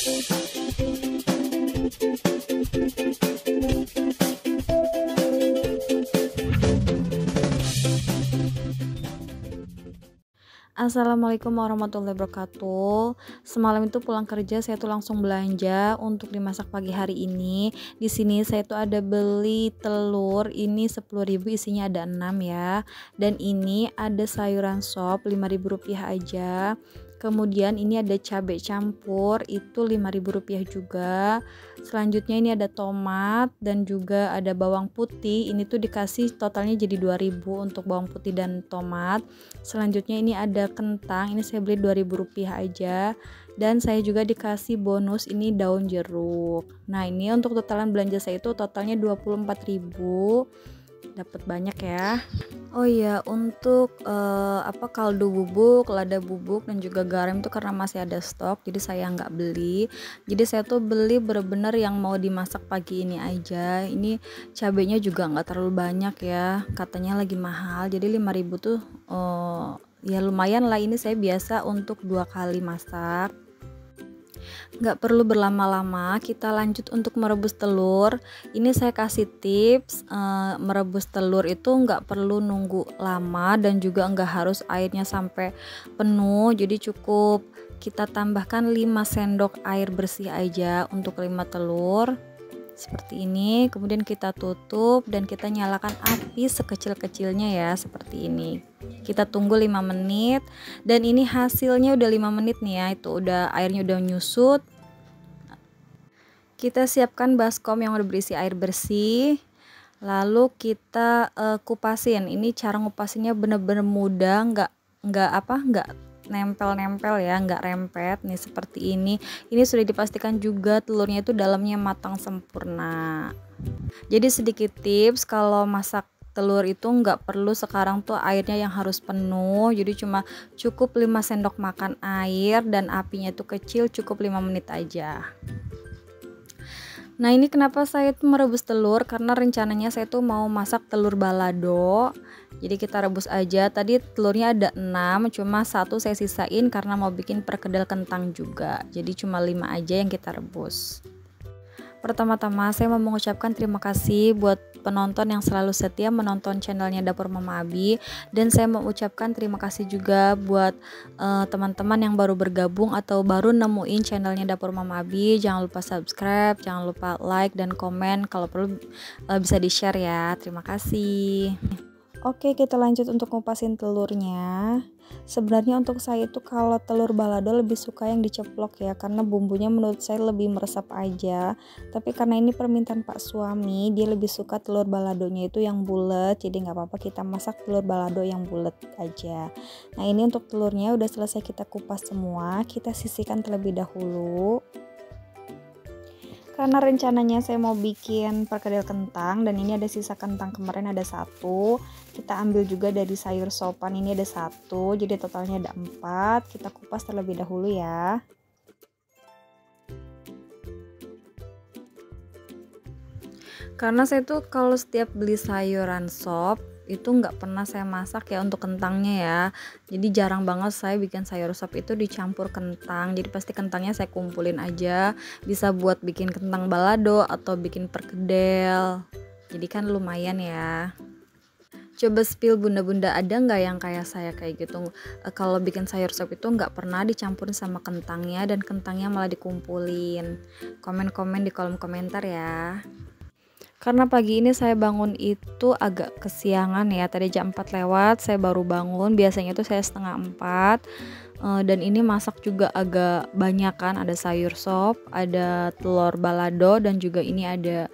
Assalamualaikum warahmatullahi wabarakatuh. Semalam itu pulang kerja saya tuh langsung belanja untuk dimasak pagi hari ini. Di sini saya tuh ada beli telur, ini 10.000 isinya ada 6 ya. Dan ini ada sayuran sop Rp5.000 aja. Kemudian ini ada cabai campur itu Rp5.000 juga. Selanjutnya ini ada tomat dan juga ada bawang putih. Ini tuh dikasih totalnya jadi 2.000 untuk bawang putih dan tomat. Selanjutnya ini ada kentang, ini saya beli Rp2.000 aja. Dan saya juga dikasih bonus ini daun jeruk. Nah, ini untuk totalan belanja saya itu totalnya 24.000. Dapat banyak ya. Oh iya, untuk kaldu bubuk, lada bubuk dan juga garam itu karena masih ada stok, jadi saya nggak beli. Jadi saya tuh beli bener-bener yang mau dimasak pagi ini aja. Ini cabenya juga nggak terlalu banyak ya, katanya lagi mahal. Jadi 5.000 tuh ya lumayan lah, ini saya biasa untuk 2 kali masak. Nggak perlu berlama-lama, kita lanjut untuk merebus telur. Ini saya kasih tips, merebus telur itu nggak perlu nunggu lama dan juga nggak harus airnya sampai penuh, jadi cukup kita tambahkan 5 sendok air bersih aja untuk 5 telur seperti ini. Kemudian kita tutup dan kita nyalakan api sekecil-kecilnya ya, seperti ini. Kita tunggu 5 menit dan ini hasilnya udah 5 menit nih ya, itu udah airnya udah nyusut. Kita siapkan baskom yang udah berisi air bersih, lalu kita kupasin. Ini cara ngupasinnya bener-bener mudah, nggak nempel-nempel ya, nggak rempet nih seperti ini. Ini sudah dipastikan juga telurnya itu dalamnya matang sempurna. Jadi sedikit tips, kalau masak telur itu nggak perlu sekarang tuh airnya yang harus penuh, jadi cuma cukup 5 sendok makan air dan apinya itu kecil, cukup 5 menit aja. Nah, ini kenapa saya tuh merebus telur, karena rencananya saya tuh mau masak telur balado. Jadi kita rebus aja. Tadi telurnya ada 6, cuma 1 saya sisain karena mau bikin perkedel kentang juga. Jadi cuma 5 aja yang kita rebus. Pertama-tama saya mau mengucapkan terima kasih buat penonton yang selalu setia menonton channelnya Dapur Mama Abi, dan saya mau ucapkan terima kasih juga buat teman-teman yang baru bergabung atau baru nemuin channelnya Dapur Mama Abi. Jangan lupa subscribe, jangan lupa like dan komen, kalau perlu bisa di share ya. Terima kasih. Oke, kita lanjut untuk ngupasin telurnya. Sebenarnya untuk saya itu kalau telur balado lebih suka yang diceplok ya, karena bumbunya menurut saya lebih meresap aja. Tapi karena ini permintaan Pak suami, dia lebih suka telur baladonya itu yang bulat, jadi nggak apa-apa kita masak telur balado yang bulat aja. Nah, ini untuk telurnya udah selesai kita kupas semua, kita sisihkan terlebih dahulu. Karena rencananya saya mau bikin perkedel kentang dan ini ada sisa kentang kemarin ada 1, kita ambil juga dari sayur sopan ini ada 1, jadi totalnya ada 4. Kita kupas terlebih dahulu ya. Karena saya tuh kalau setiap beli sayuran sop itu nggak pernah saya masak ya untuk kentangnya ya, jadi jarang banget saya bikin sayur sop itu dicampur kentang. Jadi pasti kentangnya saya kumpulin aja, bisa buat bikin kentang balado atau bikin perkedel, jadi kan lumayan ya. Coba spill bunda-bunda, ada nggak yang kayak saya kayak gitu, kalau bikin sayur sop itu nggak pernah dicampurin sama kentangnya dan kentangnya malah dikumpulin? Komen-komen di kolom komentar ya. Karena pagi ini saya bangun itu agak kesiangan ya, tadi jam 4 lewat saya baru bangun, biasanya tuh saya setengah 4. Dan ini masak juga agak banyak kan, ada sayur sop, ada telur balado, dan juga ini ada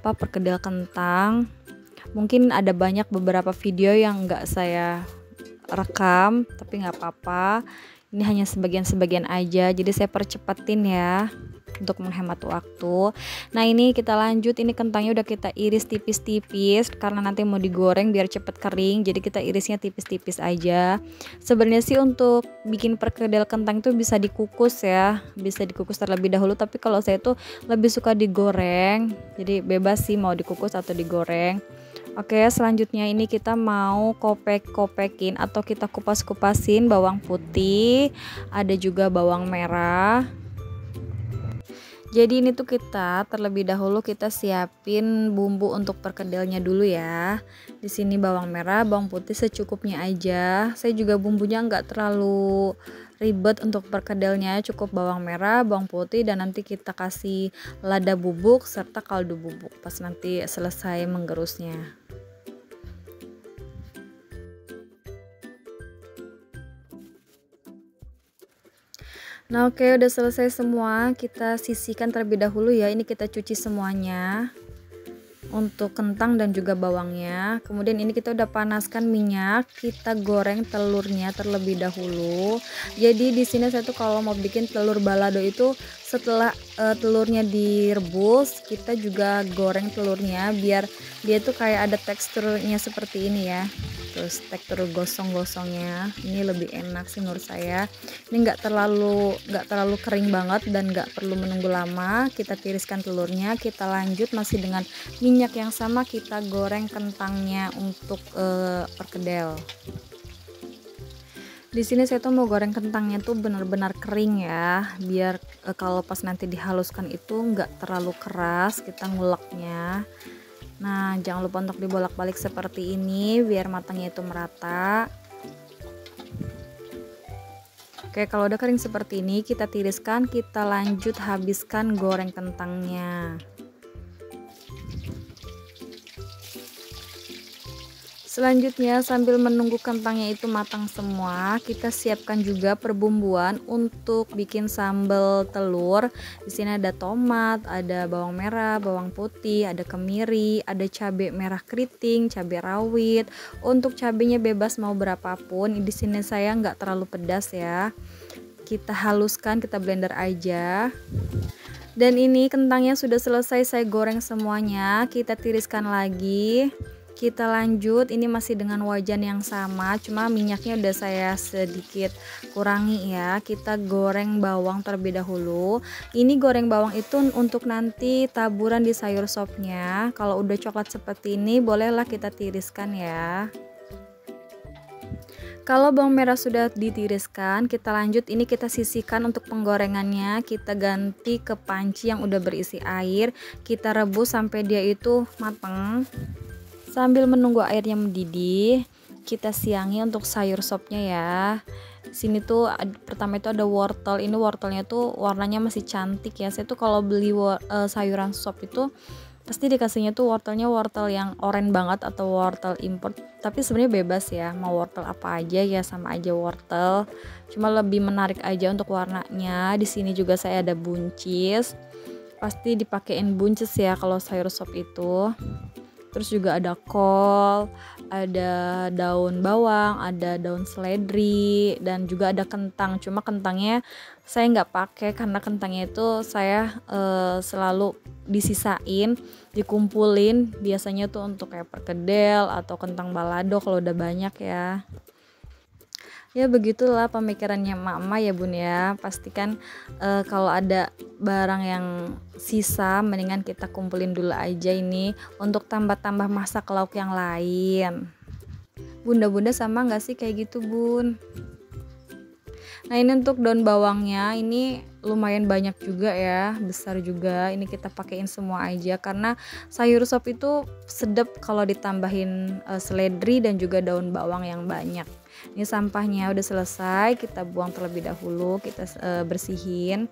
perkedel kentang. Mungkin ada banyak beberapa video yang nggak saya rekam, tapi nggak apa-apa, ini hanya sebagian-sebagian aja, jadi saya percepatin ya untuk menghemat waktu. Nah, ini kita lanjut, ini kentangnya udah kita iris tipis-tipis karena nanti mau digoreng biar cepet kering, jadi kita irisnya tipis-tipis aja. Sebenarnya sih untuk bikin perkedel kentang itu bisa dikukus ya, bisa dikukus terlebih dahulu, tapi kalau saya tuh lebih suka digoreng, jadi bebas sih mau dikukus atau digoreng. Oke, selanjutnya ini kita mau kopek-kopekin atau kita kupas-kupasin bawang putih, ada juga bawang merah. Jadi ini tuh kita terlebih dahulu kita siapin bumbu untuk perkedelnya dulu ya. Di sini bawang merah, bawang putih secukupnya aja. Saya juga bumbunya nggak terlalu ribet untuk perkedelnya, cukup bawang merah, bawang putih, dan nanti kita kasih lada bubuk serta kaldu bubuk pas nanti selesai menggerusnya. Nah, oke, udah selesai semua, kita sisihkan terlebih dahulu ya. Ini kita cuci semuanya untuk kentang dan juga bawangnya. Kemudian ini kita udah panaskan minyak, kita goreng telurnya terlebih dahulu. Jadi di sini saya tuh kalau mau bikin telur balado itu setelah telurnya direbus, kita juga goreng telurnya biar dia tuh kayak ada teksturnya seperti ini ya. Terus tekstur gosong-gosongnya ini lebih enak sih menurut saya. Ini nggak terlalu kering banget dan nggak perlu menunggu lama. Kita tiriskan telurnya, kita lanjut masih dengan minyak yang sama, kita goreng kentangnya untuk perkedel. Di sini saya tuh mau goreng kentangnya tuh benar-benar kering ya, biar kalau pas nanti dihaluskan itu nggak terlalu keras kita nguleknya. Nah, jangan lupa untuk dibolak-balik seperti ini biar matangnya itu merata. Oke, kalau udah kering seperti ini kita tiriskan, kita lanjut habiskan goreng kentangnya. Selanjutnya sambil menunggu kentangnya itu matang semua, kita siapkan juga perbumbuan untuk bikin sambal telur. Di sini ada tomat, ada bawang merah, bawang putih, ada kemiri, ada cabai merah keriting, cabai rawit. Untuk cabenya bebas mau berapapun. Di sini saya nggak terlalu pedas ya. Kita haluskan, kita blender aja. Dan ini kentangnya sudah selesai saya goreng semuanya, kita tiriskan lagi. Kita lanjut, ini masih dengan wajan yang sama, cuma minyaknya udah saya sedikit kurangi ya. Kita goreng bawang terlebih dahulu. Ini goreng bawang itu untuk nanti taburan di sayur sopnya. Kalau udah coklat seperti ini bolehlah kita tiriskan ya. Kalau bawang merah sudah ditiriskan, kita lanjut, ini kita sisihkan untuk penggorengannya. Kita ganti ke panci yang udah berisi air, kita rebus sampai dia itu matang. Sambil menunggu airnya mendidih, kita siangi untuk sayur sopnya ya. Sini tuh pertama itu ada wortel. Ini wortelnya tuh warnanya masih cantik ya. Saya tuh kalau beli sayuran sop itu pasti dikasihnya tuh wortelnya wortel yang oranye banget atau wortel import. Tapi sebenarnya bebas ya, mau wortel apa aja ya sama aja wortel. Cuma lebih menarik aja untuk warnanya. Di sini juga saya ada buncis. Pasti dipakein buncis ya kalau sayur sop itu. Terus juga ada kol, ada daun bawang, ada daun seledri, dan juga ada kentang. Cuma kentangnya saya nggak pakai karena kentangnya itu saya selalu disisain, dikumpulin. Biasanya tuh untuk kayak perkedel atau kentang balado kalau udah banyak ya. Ya begitulah pemikirannya emak-emak ya bun ya. Pastikan kalau ada barang yang sisa mendingan kita kumpulin dulu aja ini untuk tambah-tambah masak lauk yang lain. Bunda-bunda sama nggak sih kayak gitu bun? Nah ini untuk daun bawangnya, ini lumayan banyak juga ya, besar juga. Ini kita pakein semua aja karena sayur sop itu sedap kalau ditambahin seledri dan juga daun bawang yang banyak. Ini sampahnya udah selesai, kita buang terlebih dahulu, kita bersihin.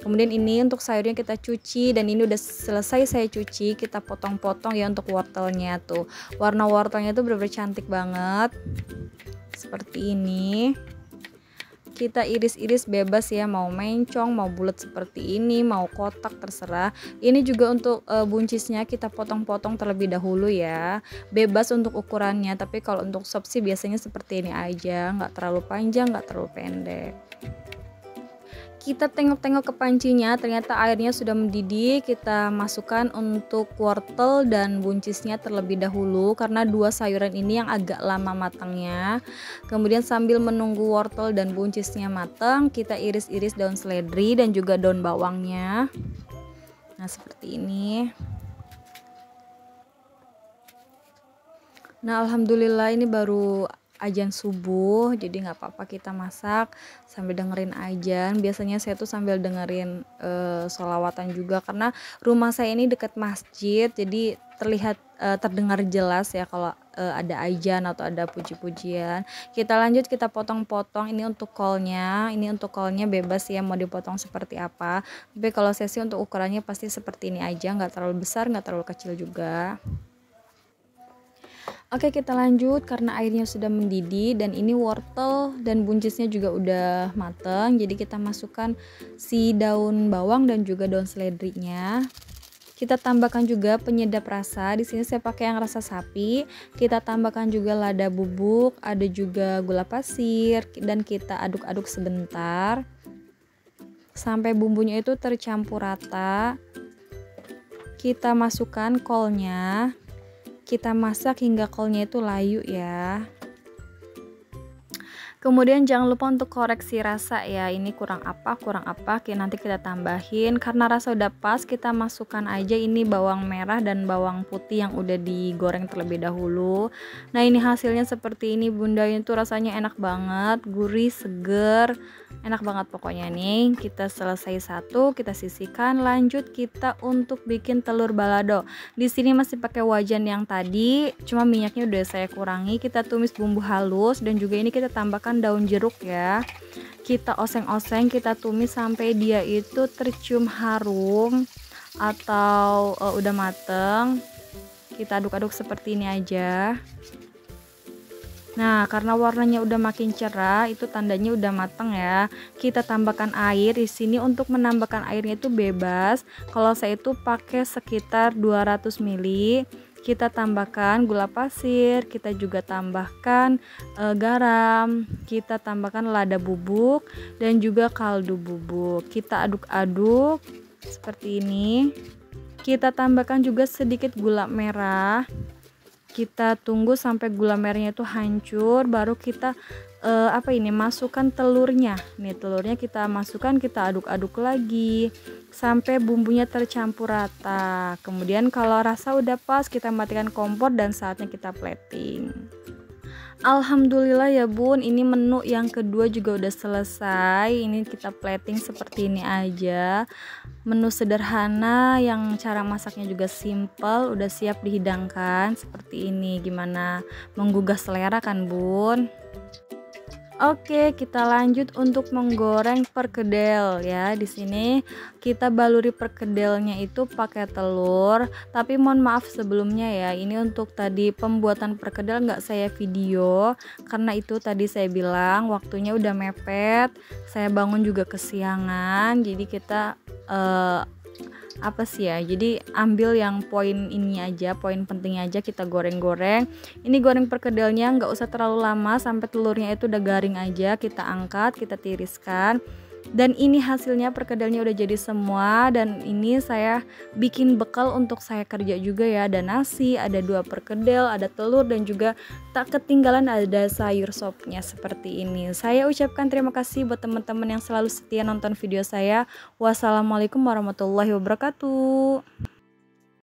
Kemudian ini untuk sayurnya kita cuci, dan ini udah selesai saya cuci, kita potong-potong ya untuk wortelnya tuh. Warna wortelnya tuh bener-bener cantik banget. Seperti ini. Kita iris-iris bebas ya, mau mencong, mau bulat seperti ini, mau kotak, terserah. Ini juga untuk buncisnya kita potong-potong terlebih dahulu ya, bebas untuk ukurannya. Tapi kalau untuk sop sih biasanya seperti ini aja, nggak terlalu panjang, nggak terlalu pendek. Kita tengok-tengok ke pancinya, ternyata airnya sudah mendidih. Kita masukkan untuk wortel dan buncisnya terlebih dahulu karena dua sayuran ini yang agak lama matangnya. Kemudian sambil menunggu wortel dan buncisnya matang, kita iris-iris daun seledri dan juga daun bawangnya. Nah seperti ini. Nah alhamdulillah ini baru azan subuh, jadi nggak apa-apa kita masak sambil dengerin azan. Biasanya saya tuh sambil dengerin sholawatan juga, karena rumah saya ini dekat masjid, jadi terlihat terdengar jelas ya kalau ada azan atau ada puji-pujian. Kita lanjut, kita potong-potong. Ini untuk kolnya bebas ya mau dipotong seperti apa, tapi kalau saya sih untuk ukurannya pasti seperti ini aja, nggak terlalu besar nggak terlalu kecil juga. Oke, kita lanjut karena airnya sudah mendidih dan ini wortel dan buncisnya juga udah mateng. Jadi kita masukkan si daun bawang dan juga daun seledrinya. Kita tambahkan juga penyedap rasa. Di sini saya pakai yang rasa sapi. Kita tambahkan juga lada bubuk, ada juga gula pasir, dan kita aduk-aduk sebentar sampai bumbunya itu tercampur rata. Kita masukkan kolnya. Kita masak hingga kolnya itu layu ya. Kemudian jangan lupa untuk koreksi rasa ya, ini kurang apa, nanti kita tambahin. Karena rasa udah pas, kita masukkan aja ini bawang merah dan bawang putih yang udah digoreng terlebih dahulu. Nah ini hasilnya seperti ini bunda, itu rasanya enak banget, gurih, seger, enak banget pokoknya nih. Kita selesai satu, kita sisihkan. Lanjut kita untuk bikin telur balado. Di sini masih pakai wajan yang tadi, cuma minyaknya udah saya kurangi. Kita tumis bumbu halus dan juga ini kita tambahkan daun jeruk ya. Kita oseng-oseng, kita tumis sampai dia itu tercium harum atau udah mateng. Kita aduk-aduk seperti ini aja. Nah, karena warnanya udah makin cerah, itu tandanya udah matang ya. Kita tambahkan air. Di sini untuk menambahkan airnya itu bebas. Kalau saya itu pakai sekitar 200 ml. Kita tambahkan gula pasir, kita juga tambahkan garam, kita tambahkan lada bubuk dan juga kaldu bubuk. Kita aduk-aduk seperti ini. Kita tambahkan juga sedikit gula merah. Kita tunggu sampai gula merahnya itu hancur, baru kita masukkan telurnya. Nih telurnya kita masukkan, kita aduk-aduk lagi sampai bumbunya tercampur rata. Kemudian kalau rasa udah pas, kita matikan kompor dan saatnya kita plating. Alhamdulillah ya bun, ini menu yang kedua juga udah selesai. Ini kita plating seperti ini aja. Menu sederhana yang cara masaknya juga simple, udah siap dihidangkan seperti ini. Gimana, menggugah selera kan bun? Oke, kita lanjut untuk menggoreng perkedel ya. Di sini kita baluri perkedelnya itu pakai telur. Tapi mohon maaf sebelumnya ya, ini untuk tadi pembuatan perkedel nggak saya video karena itu tadi saya bilang waktunya udah mepet. Saya bangun juga kesiangan, jadi kita jadi ambil yang poin ini aja, poin pentingnya aja kita goreng-goreng. Ini goreng perkedelnya nggak usah terlalu lama, sampai telurnya itu udah garing aja. Kita angkat, kita tiriskan. Dan ini hasilnya perkedelnya udah jadi semua. Dan ini saya bikin bekal untuk saya kerja juga ya. Ada nasi, ada 2 perkedel, ada telur, dan juga tak ketinggalan ada sayur sopnya seperti ini. Saya ucapkan terima kasih buat teman-teman yang selalu setia nonton video saya. Wassalamualaikum warahmatullahi wabarakatuh.